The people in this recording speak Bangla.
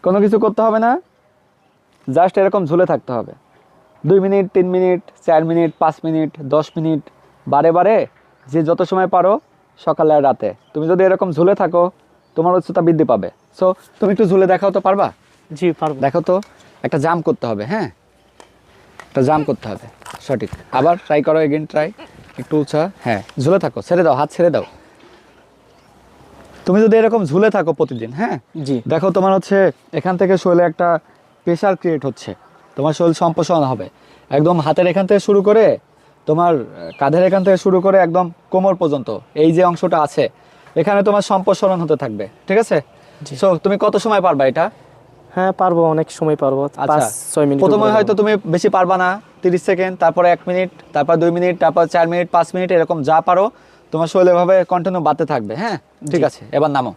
কোনো কিছু করতে হবে না, জাস্ট এরকম ঝুলে থাকতে হবে 2 minute 3 minute 4 minute 5 minute 10 minute, বারে বারে যে যত সময় পারো, সকালে আর রাতে। তুমি যদি এরকম ঝুলে থাকো তোমার উচ্চতা বৃদ্ধি পাবে। সো তুমি একটু ঝুলে দেখাও তো, পারবা? জি পারবো। দেখো তো, একটা জাম্প করতে হবে, হ্যাঁ একটা জাম্প করতে হবে, সঠিক। আবার ট্রাই করো, এগেন ট্রাই, একটু উঁচা, হ্যাঁ ঝুলে থাকো, ছেড়ে দাও, হাত ছেড়ে দাও। তুমি যদি এরকম ঝুলে থাকো প্রতিদিন, হ্যাঁ জি দেখো তোমার হচ্ছে এখান থেকে শরীরে একটা প্রেশার ক্রিয়েট হচ্ছে, তোমার শরীর সম্প্রসারণ হবে একদম হাতের এখান থেকে শুরু করে তোমার কাঁধের এখান থেকে শুরু করে একদম কোমর পর্যন্ত, এই যে অংশটা আছে এখানে তোমার সম্প্রসারণ হতে থাকবে, ঠিক আছে? জি। সো তুমি কত সময় পারবা এটা? হ্যাঁ পারবো, অনেক সময় পারবো, আচ্ছা 5-6 মিনিট। প্রথমে হয়তো তুমি বেশি পারবা না, 30 সেকেন্ড, তারপরে 1 মিনিট, তারপর 2 মিনিট, তারপর 4 মিনিট, 5 মিনিট, এরকম যা পারো তোমার শরীর এভাবে কন্টিনিউ বাড়তে থাকবে, হ্যাঁ ঠিক জি। আছে, এবার নামো।